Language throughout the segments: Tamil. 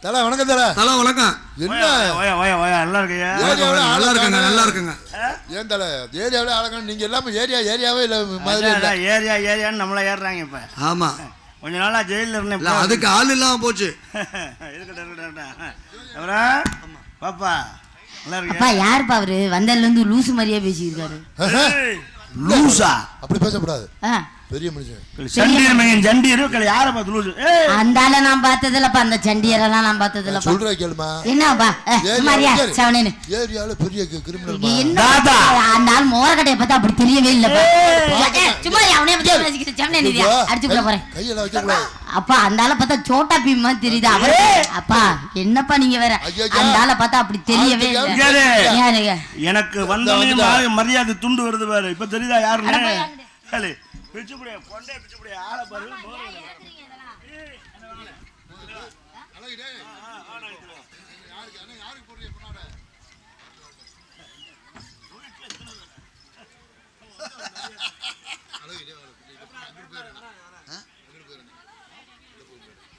தல வணக்கம் தல. தல வணக்கம். என்ன நல்லா இருக்கையா? நல்லா இருக்குங்க நல்லா இருக்குங்க. ஏன் தல ஏரியாவில ஆளக்கான நீங்க எல்லாமே ஏரியாவே இல்ல மாதிரி இல்ல. ஏரியான்னு நம்மள ஏறுறாங்க இப்ப. ஆமா கொஞ்ச நாளா ஜெயில இருந்தேன். அதுக்கு ஆள் இல்லாம போச்சு. பாப்பா நல்லா அப்பா இருக்கியா? யாருப்பா அவரு வந்ததுல இருந்து லூசு மாதிரியே பேசியிருக்காரு. லூசா அப்படி பேசக்கூடாது. பெரிய மனுஷன் யார பார்த்து லூசு? அந்தால நான் பார்த்ததில்லப்பா, அந்த சண்டியரெல்லாம் நான் பார்த்ததில்லப்பா. சொல்ற கேளுமா. என்னப்பா சுமாரியா சவனேன்னு ஏரியால பெரிய கிரிமினல். என்ன அந்த ஆள் மோரக்கட்டையை பார்த்தா அப்படி தெரியவே இல்லப்பா. சுமாரி அவனே பத்தி பேசிக்கிட்டு சவனேன்னு அடிச்சு விட போறேன். கையில வைக்கக்கூடாது. அப்பா அந்த ஆளை பார்த்தா சோட்டா பீம் மாதிரி தெரியுது. அவரு அப்பா என்னப்பா நீங்க வேற அந்த ஆளை பார்த்தா அப்படி தெரியவே இல்லை. எனக்கு வந்த மரியாதை துண்டு வருது பாரு. இப்ப தெரியுதா யாருன்னு? பிச்சுப்புடியா பொண்டே பிச்சுப்புடியா ஆளை பாரு.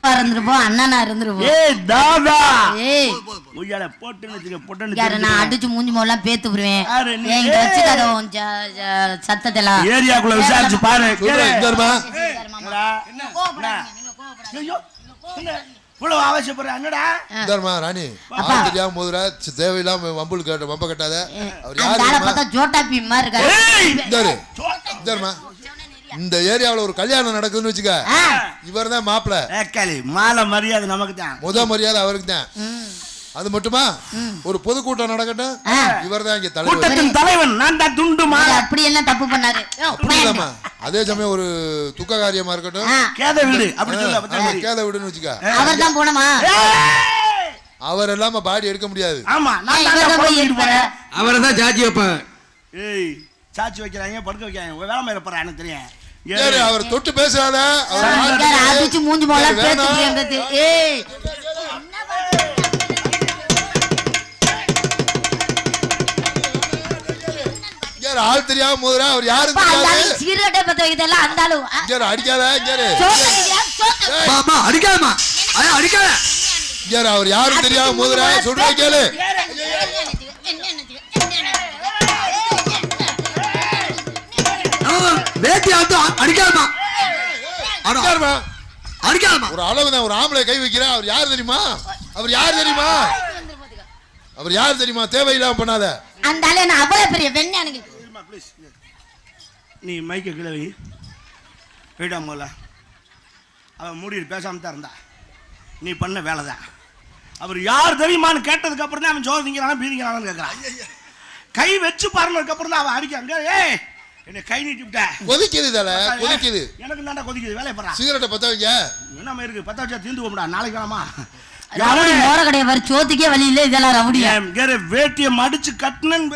இருந்துருப்போம் அண்ணனா இருந்துருப்போம். நான் அடிச்சு மூஞ்சி மோலாம் பேத்து போடுவேன். சத்தத்தெல்லாம் ஏரியாக்குள்ள விசாரிச்சு பாரு. ராணி தெரியாம போதுரா தேவையில்லாம வம்புல் கேட்ட வம்ப கட்டாத. ஜோட்டா பீம் மாதிரி இருக்காரு. இந்த ஏரியாவில் ஒரு கல்யாணம் நடக்குதுன்னு வச்சுக்க, இவர் தான் மாப்பிள்ள. மாலை மரியாதை நமக்கு தான், முத மரியாதை அவருக்கு தான். அது மட்டுமா ஒரு பொதுக்கூட்டம் நடக்கட்டும், இவர் தான் இங்க தலைவன். நான் தான் துண்டு மாலை. அப்படி என்ன தப்பு பண்ணாரு? அதே சமயம் ஒரு துக்க காரியமா இருக்கட்டும், கேத வீடு அப்படி சொல்ல, கேத வீடுன்னு வச்சுக்க, அவர் தான் போனமா. அவர் இல்லாம பாடி எடுக்க முடியாது. ஆமா அவரை தான் சாட்சி வைப்பேன். ஏய் சாட்சி வைக்கிறாங்க, படுக்க வைக்கிறாங்க, வேலை மேல போறான் எனக்கு தெரியும். அவர் தொட்டு பேசாத, அடிச்சு மூஞ்சி மோலாம் பேத்து. ஏய் ஆள் தெரியாம போதுரா. அவர் யாரு தெரியாது. சிகரெட்டை பத்த வைக்கிறதெல்லாம் அந்த ஆளு. அடிக்காத அடிக்காதமா அடிக்காத. அவர் யாரும் தெரியாம போதுரா. சொல்ற கேளு. வேட்டி அடிக்காதமா அடிக்காதமா. ஒரு அளவுதான். ஒரு ஆம்பளை கை வைக்கிறேன். அவர் யாரு தெரியுமா? அவர் யாரு தெரியுமா? அவர் யாரு தெரியுமா? தேவையில்லாம பண்ணாத. அந்த ஆளு என்ன அவ்வளவு பெரிய வெண்ண எனக்கு. நீ மைக்க கிளவி போயிட்டா போல. அவன் மூடிட்டு பேசாம தான் இருந்தா. நீ பண்ண வேலை தான். அவர் யார் தெரியுமான்னு கேட்டதுக்கு அப்புறம் தான் அவன் சோறு திங்கிறான் பீதிக்கிறான்னு கேட்கறான். கை வச்சு பாருனதுக்கு அப்புறம் தான் அவன் அடிக்காங்க. ஏய் என்ன கை நீட்டி விட்ட கொதிக்குது தல, கொதிக்குது. எனக்கு தாண்டா கொதிக்குது. வேலைய பாறா. சிகரெட்டை பத்த வைங்க. என்னமா இருக்கு? பத்த வச்சா தீந்து போடா. நாளைக்கு வேணாமா? ரவுடி மோர கடைய வர சோத்துக்கே வழி இல்ல. இதெல்லாம் ரவுடி. கேர வேட்டிய மடிச்சு கட்டனன்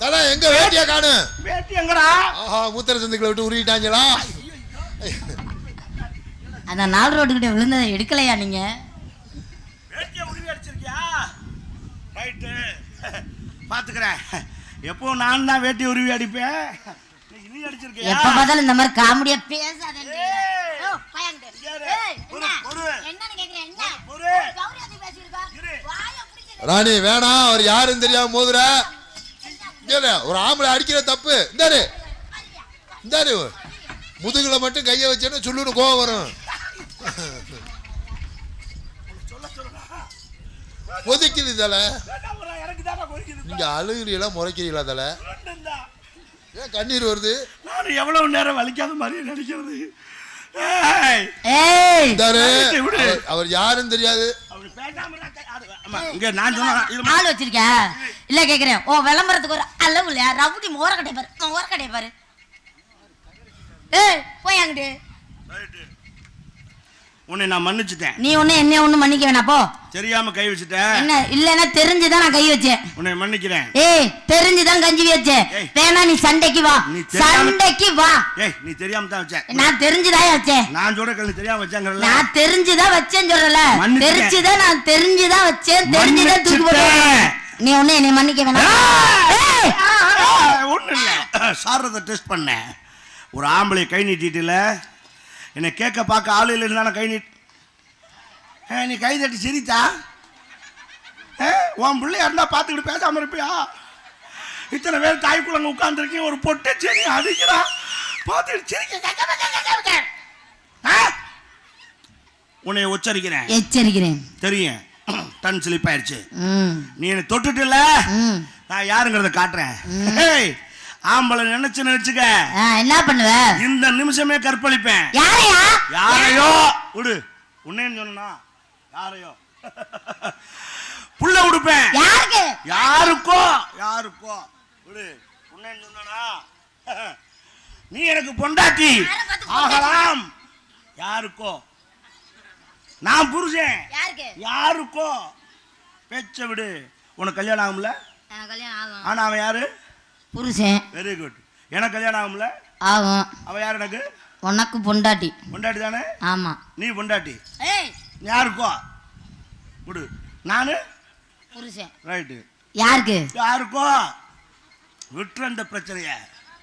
தல. எங்க வேட்டிய காணு? வேட்டி எங்கடா? ஆஹா மூத்தர சந்துக்குள்ள விட்டு உருவிட்டாங்களா? அந்த நால் ரோடு கிட்ட விழுந்ததை எடுக்கலையா நீங்க? வேட்டிய உருவி அடிச்சிருக்கியா? ரைட் பாத்துக்கறேன். எப்போ நான் தான் வேட்டி உருவி அடிப்பேன். நீ அடிச்சிருக்கியா? எப்ப பார்த்தாலும் இந்த மாதிரி காமெடியா பேசாத. ஓ பையன்டே. ஏய் என்னன்னு கேக்குறேன்? என்ன கௌரி அதி பேசிருக்கா? வாய பிடிச்சு. ராணி வேணாம். அவர் யாருன்னு தெரியாம மோதுற. ஒரு ஆம்பளை அடிக்கிற தப்பு. இந்தாரு முதுகுல மட்டும் கைய வச்சேன்னு சொல்லுன்னு கோவம் வரும். கொதிக்குது தல. நீங்க அழுகிறீங்களா முறைக்கிறீங்களா தல? ஏன் கண்ணீர் வருது? நான் எவ்வளவு நேரம் வலிக்காத மாதிரி நடிக்கிறது. அவர் யாருன்னு தெரியாது. ஆள் வச்சிருக்க இல்ல கேக்குறேன். ஓ விளம்பரத்துக்கு ஒரு அளவு இல்லையா? ரவுடி மோர கடை பாரு, மோர கடை பாரு. ஏய் போய் அங்கிட்டு. உன்னை நான் மன்னிச்சுட்டேன். நீ என்ன ஒண்ணு மன்னிக்க வேணாம் போ. தெரியாம கை வச்சிட்டேன். என்ன இல்லன்னா தெரிஞ்சுதான் நான் கை வச்சேன். உன்னை மன்னிக்கிறேன். ஏய் தெரிஞ்சுதான் கஞ்சி வச்சேன். வேணா நீ சண்டைக்கு வா, சண்டைக்கு வா. ஏய் நீ தெரியாம தான் வச்ச. நான் தெரிஞ்சுதான் வச்சேன். நான் சொல்ற கல்ல தெரியாம வச்சங்கறல. நான் தெரிஞ்சுதான் வச்சேன்னு சொல்றல. நான் தெரிஞ்சுதான் வச்சேன். தெரிஞ்சுதான் தூக்கி போடுறேன். நீ என்னை மன்னிக்க வேணாம். ஏய் ஒண்ணு இல்ல. சாரத டெஸ்ட் பண்ணேன். ஒரு ஆம்பளை கை நீட்டிட்டல. என்ன கேட்க பார்க்க ஆளு இல்லைன்னு கை நீட் நீ கை தட்டி சிரித்தா உன் பிள்ளையா இருந்தா பார்த்துக்கிட்டு பேசாம இருப்பியா? இத்தனை பேர் தாய்க்குள்ளங்க உட்கார்ந்துருக்கீங்க, ஒரு பொட்டை செடி அடிக்கிறா பார்த்துக்கிட்டு சிரிக்க. உன்னை எச்சரிக்கிறேன் தெரியும். டன் ஸ்லிப் ஆயிடுச்சு. நீ என்ன தொட்டுட்டுல, நான் யாருங்கிறத காட்டுறேன். ஆம்பளை நினைச்சுக்க என்ன பண்ணுவ? இந்த நிமிஷமே கற்பழிப்பேன். யாரையோ விடு, உன்னேன்னு சொன்னா யாரையோ புள்ள உடுப்பேன். யாருக்கோ விடு, உன்னேன்னு சொன்னா நீ எனக்கு பொண்டாட்டி ஆகலாம். யாருக்கோ நான் புருஷன். யாருக்கோ பேச்ச விடு. உனக்கு கல்யாணம் ஆகும்ல? ஆனா அவன் யாரு? புருஷன். Very good. எனக்கு கல்யாணம் ஆகும்ல? ஆகும். அவன் யாரு? எனக்கு. உனக்கு பொண்டாட்டி. பொண்டாட்டி தானே? ஆமா. நீ பொண்டாட்டி. யாருக்கோ விடு. நானு புருஷன். ரைட்டு. யாருக்கோ விட்டுற இந்த பிரச்சனைய.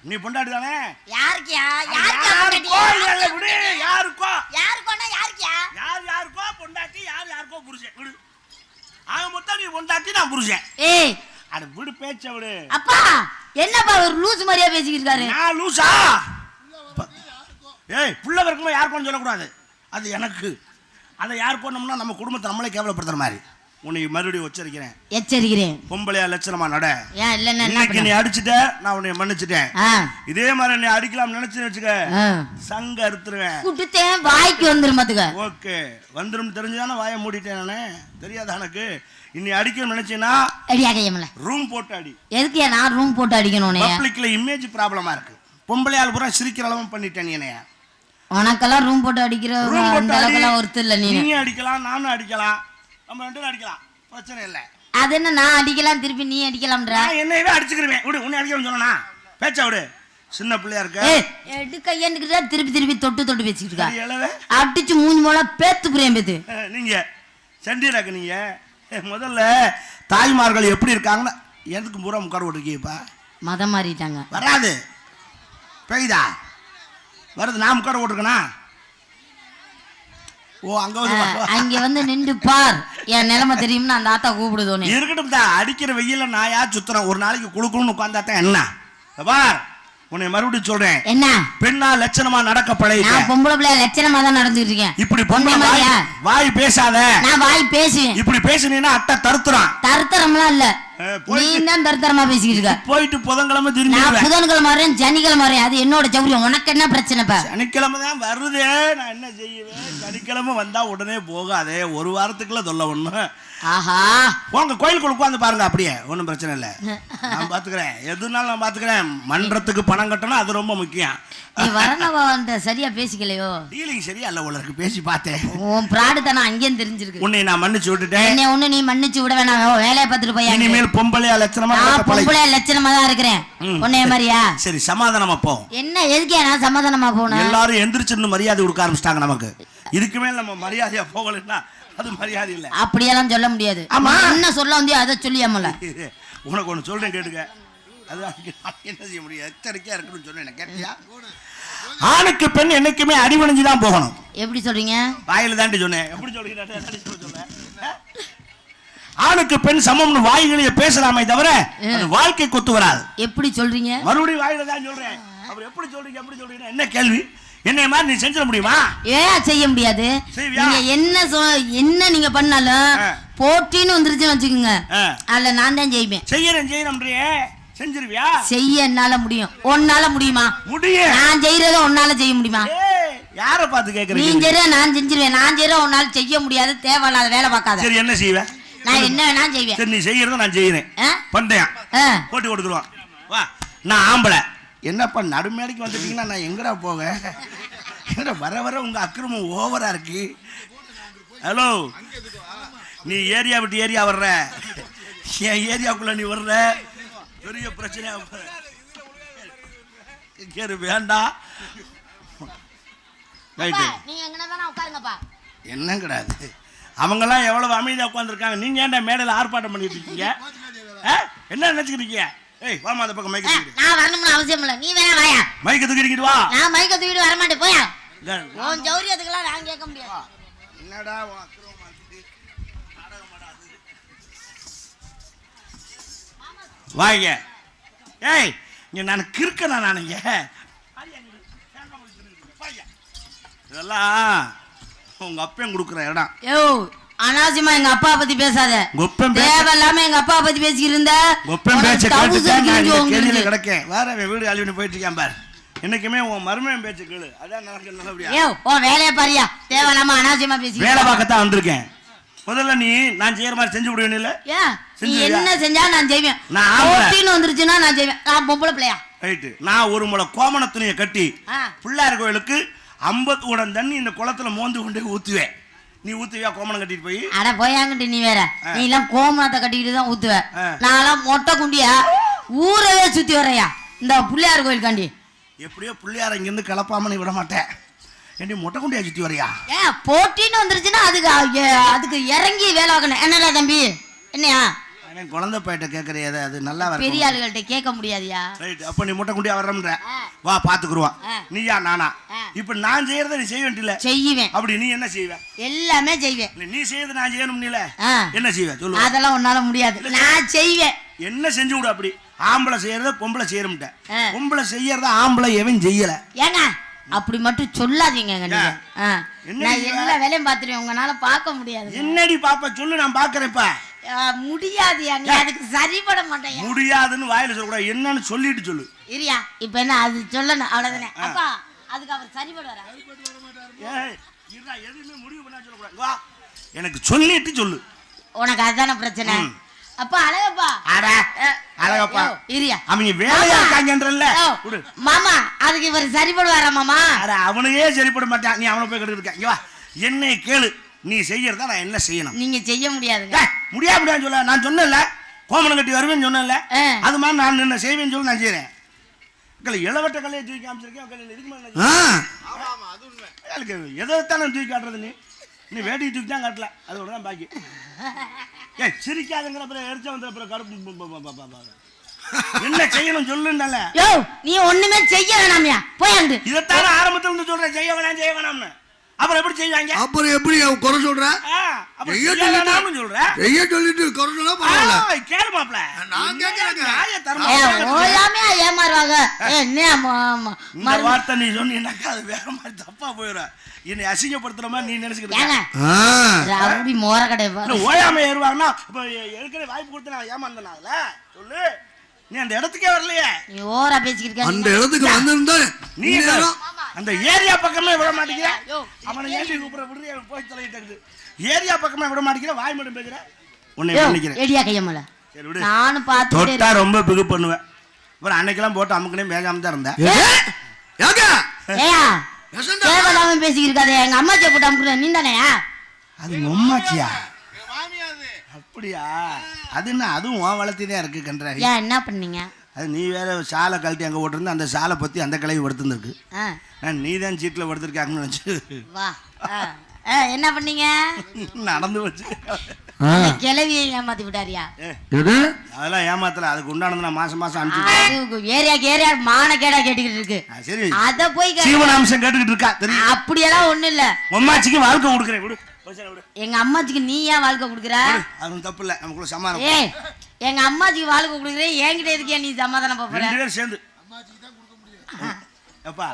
நீ பொண்டாட்டி தானே? யாருக்கோ பொண்டாட்டி, யாருக்கோ புருஷன். விடு. ஆக மொத்தம் நீ பொண்டாட்டி, நான் புருஷன். அட விடு, பேச்ச விடு. அப்பா என்னப்பா ஒரு லூஸ் மாதிரியா பேசிக்கிட்டு இருக்காரு? நான் லூசா? புள்ள வரைக்கும் யாருக்கும் சொல்லக்கூடாது. அது எனக்கு. அதை யாருக்கோன்னா நம்ம குடும்பத்தை நம்மளே கேவலப்படுத்துற மாதிரி. உன்னை மறுபடியும் எச்சரிக்கிறேன். பொம்பளையா லட்சணமா நட. இன்னைக்கு நீ அடிச்சுட்ட, நான் உன்னை மன்னிச்சுட்டேன். இதே மாதிரி நீ அடிக்கலாம் நினைச்சுன்னு வச்சுக்க, சங்க அறுத்துருவேன். குடுத்தேன் வாய்க்கு வந்துரும். ஓகே, வந்துரும் தெரிஞ்சுதானே வாயை மூடிட்டேன். நானே தெரியாத எனக்கு. இன்னி அடிக்கணும் நினைச்சேன்னா ரூம் போட்டு அடி. எதுக்கு நான் ரூம் போட்டு அடிக்கணும்? பப்ளிக்ல இமேஜ் ப்ராப்ளமா இருக்கு. பொம்பளையால் பூரா சிரிக்கிற அளவு பண்ணிட்டேன். நீ உனக்கெல்லாம் ரூம் போட்டு அடிக்கிற ஒருத்தர் இல்ல. நீ அடிக்கலாம், நானும் அடிக்கலாம், நம்ம ரெண்டு அடிக்கலாம், பிரச்சனை இல்லை. அது என்ன நான் அடிக்கலாம் திருப்பி நீ அடிக்கலாம்ன்ற? என்னையவே அடிச்சுக்கிறேன். விடு, உன்னை அடிக்கணும்னு சொன்னா பேச்சா விடு. சின்ன பிள்ளையா இருக்க கையன்னுக்கிட்ட திருப்பி தொட்டு பேசிக்கிட்டு இருக்கா. அடிச்சு மூஞ்சி போல பேத்து புரியும் பேத்து. நீங்க சண்டிராக்கு நீங்க முதல்ல தாய்மார்கள் எப்படி இருக்காங்கன்னா எதுக்கு பூரா முக்காடு போட்டுருக்கீப்பா? மதம் மாறிட்டாங்க. வராது பெய்தா வருது. நான் முக்காடு போட்டுருக்கேனா? ஓ அங்க வந்து நின்று பார், என் நிலைமை தெரியும்னு அந்த ஆத்தா கூப்பிடுதோன்னு. இருக்கட்டும் தான். அடிக்கிற வெயில நாயா சுத்துறேன். ஒரு நாளைக்கு குழுக்குன்னு உட்கார்ந்தாத்தான் என்ன பார். உன்னை மறுபடியும் சொல்றேன், என்ன பெண்ணா லட்சணமா நடக்க பழகிட்ட. நான் பொம்பளை பிள்ளை லட்சணமா தான் நடந்துட்டு இருக்கேன். இப்படி பொம்பளை வாய் பேசாத. நான் வாய் பேசுவேன். இப்படி பேசுனீன்னா அட்டை தருத்தரம்லாம் இல்ல, நீ தான் தருத்தரமா பேசிக்கிட்டு இருக்க. போயிட்டு புதன்கிழமை திரும்பி. நான் புதன்கிழமை வரேன், சனிக்கிழமை வரேன். அது என்னோட சௌரியம். உனக்கு என்ன பிரச்சனைப்பா? சனிக்கிழமை தான் வருதே, நான் என்ன செய்வேன்? சனிக்கிழமை வந்தா உடனே போகாதே, ஒரு வாரத்துக்குள்ள சொல்ல ஒண்ணு. ஆஹா, போங்க கோயிலுக்குள்ள உட்காந்து பாருங்க. அப்படியே ஒன்றும் பிரச்சனை இல்லை, நான் பாத்துக்கிறேன். எதுனாலும் நான் பாத்துக்கிறேன். மன்றத்துக்கு பணம் கட்டணும், அது ரொம்ப முக்கியம். நீ வரனவன்ட்ட சரியா பேசிக்கலையோ? டீலிங் சரியா இல்ல உங்களுக்கு. பேசி பார்த்தேன். உன் பிராடு தானே அங்கேயும் தெரிஞ்சிருக்கு. உன்னை நான் மன்னிச்சு விட்டுட்டேன். என்ன ஒண்ணு நீ மன்னிச்சு விட வேணாம். வேலையை பார்த்துட்டு போய். இனிமேல் பொம்பளையா லட்சணமா தான் இருக்கிறேன். உன்னைய மாதிரியா? சரி, சமாதானமா போ. என்ன எதுக்கே நான் சமாதானமா போகணும்? எல்லாரும் எந்திரிச்சு மரியாதை கொடுக்க ஆரம்பிச்சிட்டாங்க நமக்கு. இதுக்கு மேல நம்ம மரியாதையா போகலன்னா அது மரியாதை இல்ல. அப்படியெல்லாம் சொல்ல முடியாது. என்ன சொல்ல வந்து அதை சொல்லியாமல. உனக்கு ஒண்ணு சொல்றேன் கேட்டுக்க. அது என்ன செய்ய முடியும்? எச்சரிக்கையா இருக்கணும்னு சொன்னேன், கேட்டியா? ஆணுக்கு பெண் என்னைக்குமே அடிவணிஞ்சுதான் போகணும். எப்படி சொல்றீங்க? வாயில தாண்டி சொன்னேன். எப்படி சொல்றீங்க? ஆணுக்கு பெண் சமம்னு வாய்களிய பேசலாமே தவிர வாழ்க்கை கொத்து வராது. எப்படி சொல்றீங்க? மறுபடியும் வாயில தான் சொல்றேன். அப்புறம் எப்படி சொல்றீங்க? என்ன கேள்வி? என்ன மாதிரி நீ செஞ்சிட முடியுமா? ஏன் செய்ய முடியாது? நீங்க என்ன நீங்க பண்ணாலும் போட்டின்னு வந்துருச்சுன்னு வச்சுக்கோங்க, அதுல நான் தான் ஜெயிப்பேன். செய்யறேன் செஞ்சிருவியா? செய்ய என்னால முடியும். உன்னால முடியுமா? முடியும். நான் செய்யறத உன்னால செய்ய முடியுமா? யார பார்த்து கேக்குறீங்க? நீ செய்யற நான் செஞ்சிருவேன். நான் செய்யற உன்னால செய்ய முடியாது. தேவையில்லாத வேலை பார்க்காத. சரி, என்ன செய்வேன்? நான் என்ன வேணா செய்வேன். சரி, நீ செய்யறத நான் செய்யறேன். பண்றேன். போட்டி கொடுத்துருவான். வா, நான் ஆம்பளை. என்னப்பா நடுமேடைக்கு வந்துட்டீங்கன்னா நான் எங்கடா போக? வர உங்க அக்கிரமம் ஓவரா இருக்கு. ஹலோ, நீ ஏரியா விட்டு ஏரியா வர்ற, என் ஏரியாவுக்குள்ள நீ வர்ற, பெரிய பிரச்சனையா வேண்டாம். என்ன கிடையாது. அவங்கெல்லாம் எவ்வளவு அமைதியா உட்காந்துருக்காங்க. நீங்க ஏன்டா மேடையில் ஆர்ப்பாட்டம் பண்ணிட்டு இருக்கீங்க? என்ன நினைச்சுக்கிறீங்க? ஏய், வாமா அந்த பக்கம் மைக்க தூக்கிட்டு. நான் வரணும்னு அவசியம் இல்ல, நீ வேணா வாயா. மைக்க தூக்கிட்டு வா. நான் மைக்க தூக்கிட்டு வர மாட்டேன், போயா. உன் ஜௌரியத்துக்குலாம் நான் கேட்க முடியாது. என்னடா உன் அக்கிரமம்? வாங்க. ஏய் இங்க நான் கிறுக்கனா நானுங்க. இதெல்லாம் உங்க அப்பன் கொடுக்குற இடம். யோ அனாவசியமா எங்க அப்பா பத்தி பேசாத. தேவையில்லாம எங்க அப்பா பத்தி பேசிக்கிட்டு இருந்த. கொப்பன் பேச்ச கேள்வியில கிடக்கேன். வேற வீடு அழிவுன்னு போயிட்டு இருக்கேன் பாரு. என்னைக்குமே உன் மருமையன் பேச்சு கேளு. அதான் நடக்க நல்லபடியா. யோ ஓ வேலைய பாரியா. தேவையில்லாம அனாவசியமா பேசி. வேலை பார்க்கத்தான் வந்திருக்கேன். முதல்ல நீ நான் செய்யற மாதிரி செஞ்சு விடுவேன் இல்ல? நீ என்ன செஞ்சா நான் செய்வேன். போட்டின்னு வந்துருச்சுன்னா நான் செய்வேன். நான் பொம்பளை பிள்ளையா? ரைட்டு. நான் ஒரு முளை கோமண துணியை கட்டி பிள்ளையார் கோயிலுக்கு 50 குடம் தண்ணி இந்த குளத்துல மோந்து கொண்டு ஊத்துவேன். நீ ஊத்துவியா கோமணம் கட்டிட்டு போய்? அட போயாங்கிட்டு நீ வேற. நீ எல்லாம் கோமணத்தை கட்டிக்கிட்டு தான் ஊத்துவ. நான் மொட்டை குண்டியா ஊரவே சுத்தி வரையா இந்த பிள்ளையார் கோயிலுக்காண்டி. எப்படியோ பிள்ளையார இங்க இருந்து கிளப்பாம நீ விட மாட்டேன். ஏண்டி மொட்டை குண்டியா சுத்தி வரையா? போட்டின்னு வந்துருச்சுன்னா அதுக்கு இறங்கி வேலை ஆகணும். என்னடா தம்பி என்னையா குழந்தை பையிட்ட கேட்கறியா? அது நல்லா பெரிய ஆளுகள்ட்ட கேட்க முடியாதியா? ரைட். அப்ப நீ முட்டை குண்டியா வர்றம்ன்ற வா பாத்துக்குருவான். நீயா நானா? இப்ப நான் செய்யறத நீ செய்ய வேண்டியல? செய்வேன். அப்படி நீ என்ன செய்வ? எல்லாமே செய்வேன். நீ செய்யறது நான் செய்யணும் நீல என்ன செய்வ சொல்லு? அதெல்லாம் உன்னால முடியாது. நான் செய்வேன். என்ன செஞ்சு விடு? அப்படி ஆம்பளை செய்யறத பொம்பளை செய்யறோம்ட்ட. பொம்பளை செய்யறத ஆம்பளை எவன் செய்யல. ஏங்க அப்படி மட்டும் சொல்லாதீங்க. நான் எல்லா வேலையும் பாத்துருவேன். உங்களால பார்க்க முடியாது. என்னடி பாப்பா சொல்லு, நான் பாக்குறேன்ப்பா. முடியாதியா? நீ அதுக்கு சரிபட மாட்டேன். முடியாதுன்னு வாயில சொல்லக்கூடாது. என்னன்னு சொல்லிட்டு சொல்லு. இரியா இப்ப என்ன அது சொல்லணும் அவ்வளவுதானே. அப்பா அதுக்கு அவர் சரிபடுவாரா? எதுவுமே முடிவு பண்ண சொல்லக்கூடாது. வா எனக்கு சொல்லிட்டு சொல்லு. உனக்கு அதுதானே பிரச்சனை. அப்பா அழகப்பா அழகப்பா இரியா அவங்க வேலையா இருக்காங்கன்றல்ல மாமா. அதுக்கு இவர் சரிபடுவாரா மாமா? அவனுக்கே சரிப்பட மாட்டான். நீ அவனை போய் கெடுக்க இருக்க. இங்க வா என்னை கேளு. நீ செய்யறதா நான் என்ன செய்யணும்? நீங்க செய்ய முடியாது. முடியாது சொல்ல. நான் சொன்னேன்ல கோமணம் கட்டி வருவேன்னு சொன்னேன்ல. அது மாதிரி நான் என்ன செய்வேன்னு சொல்லி நான் செய்யறேன். இளவட்ட கலையை தூக்கி காமிச்சிருக்கேன். எதைத்தான் தூக்கி காட்டுறது? நீ வேட்டி தூக்கி தான் காட்டல. அதோட தான் பாக்கி. சிரிக்காதுங்கிற அப்புறம் எரிச்ச வந்த அப்புறம் கருப்பு என்ன செய்யணும் சொல்லுன்னால. நீ ஒண்ணுமே செய்ய வேணாமியா போயாண்டு. இதைத்தான ஆரம்பத்துல இருந்து சொல்றேன். செய்ய வேணாம்னு. அப்புறம் எப்படி செய்வாங்க? அப்புறம் எப்படி குறை சொல்ற? சொல்லிட்டு குறை சொல்ல பரவாயில்ல. கேளு மாப்ள. நான் கேக்குறேங்க. ஏமாறுவாங்க. இந்த வார்த்தை நீ சொன்னீங்கன்னாக்கா அது வேற மாதிரி தப்பா போயிடும். என்னை அசிங்கப்படுத்துற மாதிரி நீ நினைச்சுக்கிட்டு மோர கடை ஓயாம ஏறுவாங்கன்னா இப்ப ஏற்கனவே வாய்ப்பு கொடுத்து நான் ஏமாந்தனால சொல்லு. நீ அந்த இடத்துக்கே வரலையே. நீ ஓரா பேசிக்கிட்டு அந்த இடத்துக்கு வந்திருந்தா நீ அந்த ஏரியா பக்கமே விட மாட்டேங்கிற. அவனை ஏறி கூப்பிட விடுறிய போய் தலையிட்டு ஏரியா பக்கமே விட மாட்டேங்கிற. வாய் மட்டும் பேசுற. உன்னை பண்ணிக்கிறேன். ஏடியா கையமல. சரி விடு. நானும் பார்த்து தொட்டா ரொம்ப பிகு பண்ணுவேன். அப்புறம் அன்னைக்கெல்லாம் போட்டு அமுக்குனே மேகாம தான் இருந்தேன். தேவையில்லாம பேசிக்கிட்டு இருக்காதே. எங்க அம்மாச்சியை போட்டு அமுக்குறேன். நீ தானேயா? அது அம்மாச்சியா? அப்படியா? அது என்ன? அதுவும் உன் வளர்த்திதான் இருக்கு கன்றாரி. என்ன பண்ணீங்க? அது நீ வேற சாலை கழட்டி அங்கே ஓட்டிருந்து அந்த சாலை பற்றி அந்த கிளவி படுத்துருக்கு. நான் நீ தான் சீட்டில் படுத்துருக்காங்கன்னு நினச்சி வா. என்ன பண்ணீங்க? நடந்து வச்சு கிளவியை ஏமாத்தி விட்டாரியா? அதெல்லாம் ஏமாத்தல. அதுக்கு உண்டானது நான் மாசம் மாசம் அனுப்பிச்சு ஏரியா மானக்கேடா கேட்டுக்கிட்டு இருக்கு. சரி அத போய் ஜீவனாம்சம் கேட்டுக்கிட்டு இருக்கா. தெரியும் அப்படியெல்லாம் ஒண்ணும் இல்ல. அம்மாச்சிக்கு வாழ்க்கை கொடுக்குறேன் விடு. எங்க அம்மாச்சிக்கு நீ ஏன் வாழ்க்கை கொடுக்குற? அது தப்பு இல்ல. நமக்குள்ள சமாதானம். எங்க அம்மாச்சிக்கு வாழ்க்கை கொடுக்குறேன். என்கிட்ட எதுக்கே நீ சமாதானம் போற? ரெண்டு பேரும் சேர்ந்து அம்மாச்சிக்கு தான் கொடுக்க முடியும். அப்பா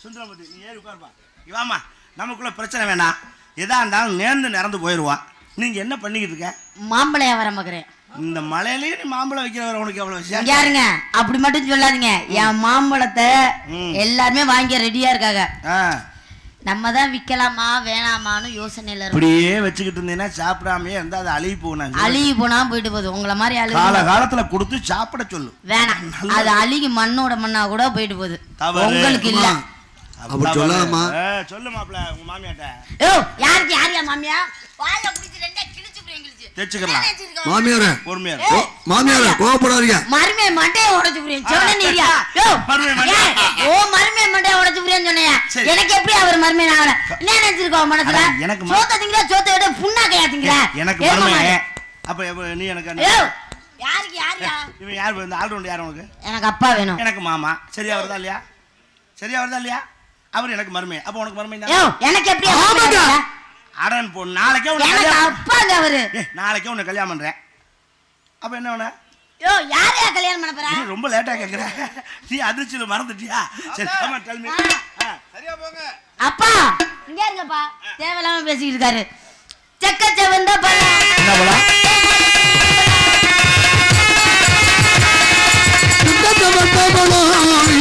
சுந்தரமூர்த்தி நீ ஏறி உட்காருப்பா. இவாமா நமக்குள்ள பிரச்சனை வேணாம். எதா இருந்தாலும் நேர்ந்து நிறந்து போயிடுவான். நீங்க என்ன பண்ணிக்கிட்டு இருக்க? மாம்பழையா வர பாக்குறேன். இந்த மலையிலேயே நீ மாம்பழம் வைக்கிறவர உனக்கு எவ்வளவு விஷயம்? யாருங்க அப்படி மட்டும் சொல்லாதீங்க. என் மாம்பழத்தை எல்லாருமே வாங்கி ரெடியா இருக்காங்க. நம்ம தான் விற்கலாமா வேணாமான்னு யோசனையில இருக்கு. இப்படியே வச்சுக்கிட்டு இருந்தீங்கன்னா சாப்பிடாமே இருந்தா அது அழுகி போனாங்க. அழுகி போனா போயிட்டு போகுது. உங்களை மாதிரி கால காலத்துல கொடுத்து சாப்பிட சொல்லு. வேணாம். அது அழுகி மண்ணோட மண்ணா கூட போயிட்டு போகுது. உங்களுக்கு இல்ல. அப்படி சொல்லாமா? சொல்லு மாப்ள உங்க மாமியாட்ட. யாருக்கு யாரியா மாமியா? வாயில புடிச்சு ரெண்டே கிழிச்சு புரியங்கிழிச்சு. தேச்சுக்கலாம். மாமியாரே பொறுமையா. மாமியாரே கோவப்படாதீங்க. மர்மே மண்டைய உடைச்சு புரியேன். சொன்ன நீரியா? மர்மே மண்டைய உடைச்சு புரியேன்னு சொன்னையா? எனக்கு எப்படி அவர் மர்மே ஆகல? என்ன நினைச்சிருக்கோம் மனசுல? சோத்த திங்கல சோத்த விட புண்ணாக்கையா திங்கல? எனக்கு மர்மே. அப்ப நீ எனக்கு யாருக்கு யாரியா? இவன் யார் இந்த ஆல்ரவுண்ட் யார் உனக்கு? எனக்கு அப்பா வேணும். எனக்கு மாமா. சரியா வருதா இல்லையா? சரியா வருதா இல்லையா? அவர் எனக்கு மர்மே. அப்ப உனக்கு மர்மே தான். எனக்கு எப்படி அடன் போ. நாளைக்கே உனக்கு கல்யாணம் அப்பாங்க அவரு. நாளைக்கே உனக்கு கல்யாணம் பண்றேன். அப்ப என்ன வேணா? யோ யாரையா கல்யாணம் பண்ண போற? நீ ரொம்ப லேட்டா கேக்குற. நீ அதிர்ச்சியில மறந்துட்டியா? சரி ஆமா tell me. சரியா போங்க. அப்பா இங்க இருங்கப்பா. தேவையில்லாம பேசிக்கிட்டு இருக்காரு. செக்க செவந்த பழம். என்ன பழம்?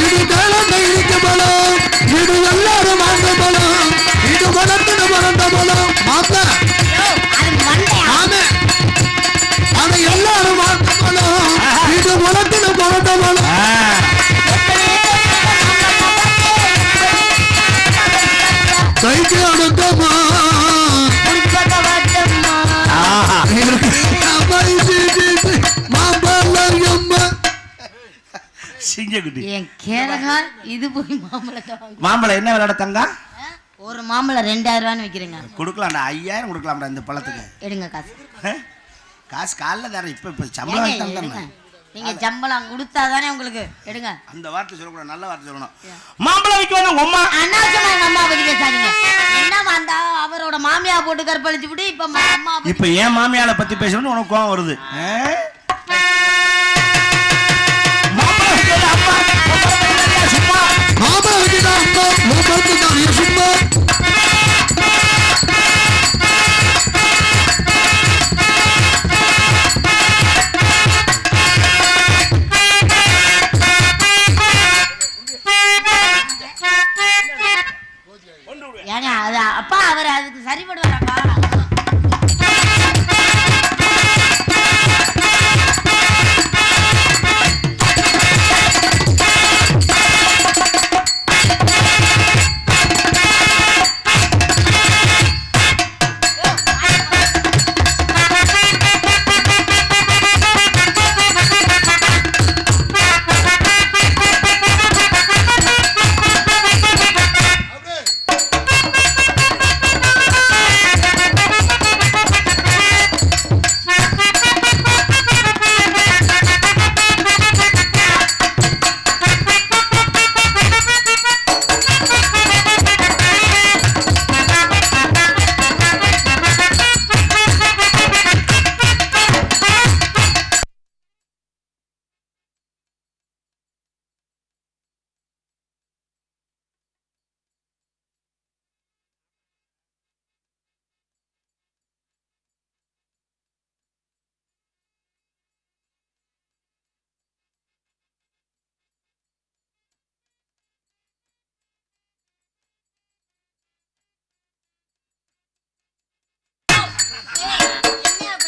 இது தேளம் இருக்கு பலம், இது எல்லாரும் வாங்க பலம், இது வளர்த்து வளர்ந்த பலம். மாப்பிள்ள யோ அது மண்டையா? ஆமே, அதை எல்லாரும் வாங்க பலம், இது வளர்த்து வளர்ந்த பலம். கைக்கு அடுத்தமா சிங்கக்குட்டி. என் கேரகா இது போய் மாம்பழத்தை வாங்க. மாம்பழம் என்ன விளையாட தங்க? ஒரு மாம்பழம் 2000 ரூபான்னு விக்கிறீங்க. கொடுக்கலாம்டா 5000 கொடுக்கலாம்டா இந்த பழத்துக்கு. எடுங்க காசு. காசு காலைல தரேன். இப்ப சம்பளம் ஏங்க, வாங்கி எடுங்க. தரேன். நீங்க சம்பளம் கொடுத்தாதானே உங்களுக்கு. எடுங்க. அந்த வார்த்தை சொல்லக்கூடாது, நல்ல வார்த்தை சொல்லணும். மாம்பழம் விற்க வேணும் உங்க அம்மா. அண்ணாச்சமா எங்க அம்மா பத்தி பேசாதீங்க. என்ன வந்தா அவரோட மாமியா போட்டு கற்பழிச்சு விட்டு இப்ப அம்மா இப்ப ஏன் மாமியால பத்தி பேசணும்னு உனக்கு கோவம் வருது. மாம்பழம் விற்கிறது அம்மா. சும்மா மாமா வைக்கிட்டா அம்மா மூப்பத்துதான் சும்மா. ஏங்க அது அப்பா அவர் அதுக்கு சரிப்படுவாராப்பா?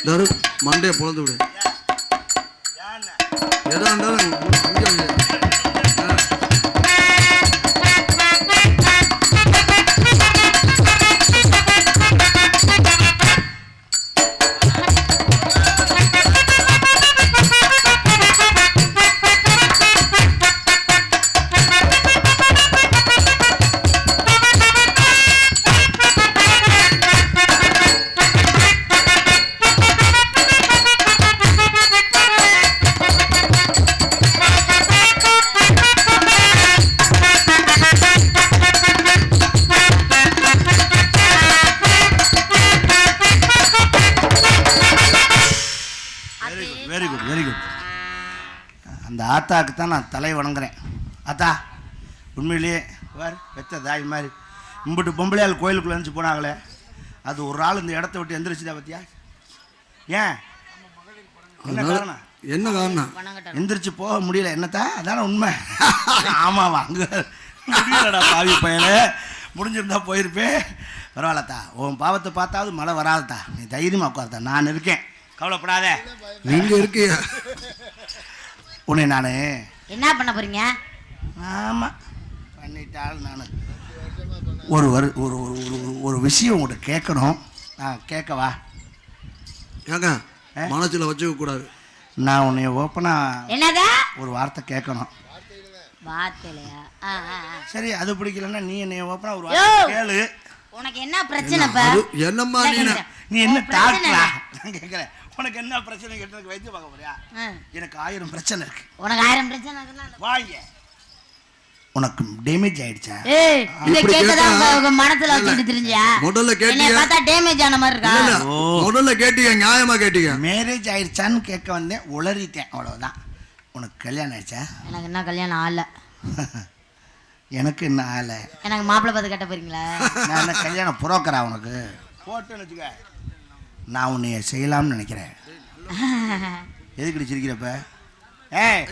தரு மண்டையை பொழந்து விடு. எதா இருந்தாலும் அங்கே வை. Very good very good. அந்த ஆத்தாக்கு தான் நான் தலை வணங்குறேன். ஆத்தா உண்மையிலேயே வேறு பெத்த தாய் மாதிரி இம்பிட்டு பொம்பளையால் கோயிலுக்குள்ளே இருந்துச்சு போனாங்களே, அது ஒரு ஆள் இந்த இடத்த விட்டு எந்திரிச்சுதா பத்தியா? ஏன் என்ன காரணம்? என்ன காரணம்? எந்திரிச்சு போக முடியல என்னத்தா? அதான உண்மை. ஆமாவா அங்கே முடியலடா பாவி பையனே. முடிஞ்சிருந்தா போயிருப்பேன். பரவாயில்லத்தா, உன் பாவத்தை பார்த்தாவது மழை வராதுத்தா. நீ தைரியமாக உட்காருத்தா, நான் இருக்கேன், கவலைப்படாத. நீங்க இருக்கியா? உன்னை நான் என்ன பண்ண போறீங்க? ஆமாம் பண்ணிட்டாலும் நான் ஒரு ஒரு ஒரு விஷயம் உங்கள்கிட்ட கேட்கணும். கேட்கவா? ஏங்க மனசில் வச்சுக்க கூடாது. நான் உன்னை ஓப்பனாக என்னதா ஒரு வார்த்தை கேட்கணும். வார்த்தையா? சரி, அது பிடிக்கலன்னா நீ என்னை ஓப்பனாக ஒரு வார்த்தை கேளு. உனக்கு என்ன பிரச்சனை? என்னம்மா நீ என்ன டாக்டரா? நான் கேட்குறேன், உனக்கு என்ன பிரச்சனை கேட்டதுக்கு வைத்தியம் பார்க்க போறியா? எனக்கு 1000 பிரச்சனை இருக்கு. உனக்கு 1000 பிரச்சனை இருக்குன்னா வாங்க. உனக்கு டேமேஜ் ஆயிடுச்சா? ஏய் இத இப்படி கேட்டதா கேட்டா- உங்க மனசுல வச்சிட்டு தெரிஞ்சியா? முதல்ல என்னைய கேட்டீங்க பார்த்தா டேமேஜ் ஆன மாதிரி இருக்கா? இல்ல, முதல்ல கேட்டீங்க, நியாயமா கேட்டீங்க. மேரேஜ் ஆயிடுச்சான்னு கேட்க வந்தேன், உளறிட்டேன், அவ்வளவுதான். உனக்கு கல்யாணம் ஆயிடுச்சா? எனக்கு என்ன கல்யாணம் ஆகல. எனக்கு என்ன ஆகல. எனக்கு மாப்பிள்ளை பார்த்து கட்ட போறீங்களா? நான் என்ன கல்யாணம் புரோக்கரா உனக்கு? போட்டேன்னு வச்சுக்க, நான் உன்னைய செய்யலாம்னு நினைக்கிறேன். எதுக்கு சிரிக்கிறப்ப? ஏய்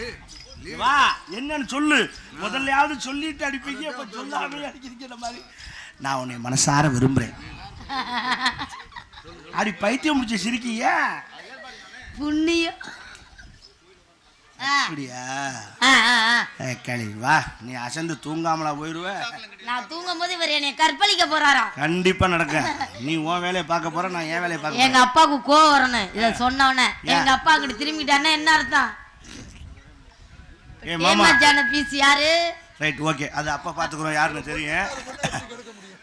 வா, என்னன்னு சொல்லு. முதல்லையாவது சொல்லிட்டு அடிப்பீங்க, இப்ப சொல்லாமே அடிக்கிறீங்க மாதிரி. நான் உன்னை மனசார விரும்புறேன். அடி பைத்தியம் முடிச்ச சிரிக்கிய புண்ணியம். அப்படியா? களி வா, நீ அசந்து தூங்காமலா போயிடுவ. நான் தூங்கும் போது இவர் என்னை கற்பழிக்க போறாரா? கண்டிப்பா நடக்க. நீ உன் வேலையை பார்க்க போற, நான் என் வேலையை பார்க்க. எங்க அப்பாவுக்கு கோவம் வரணும் இத சொன்னவனே. எங்க அப்பா அங்கிட்டு திரும்பிட்டான்னா என்ன அர்த்தம்? ஏ மாமா பீஸ் யாரு? ரைட், ஓகே, அது அப்பா பாத்துக்கிறோம், யாருன்னு தெரியும்.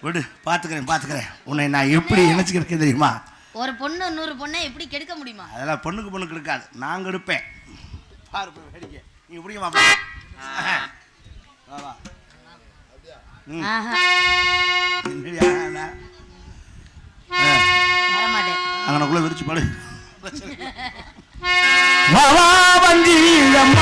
விடு, பாத்துக்கிறேன். உன்னை நான் எப்படி நினைச்சுக்கிறேன் தெரியுமா? ஒரு பொண்ணு 100 பொண்ணை எப்படி கெடுக்க முடியுமா? அதெல்லாம் பொண்ணுக்கு இருக்காது, நாங்க எடுப்பேன். பாரு வேடிக்கை, நீ இப்படியே மாப்பிள. வா வரமாட்டேன். அங்கனக்குள்ள விரிச்சு பாடு. வா வா வஞ்சியம்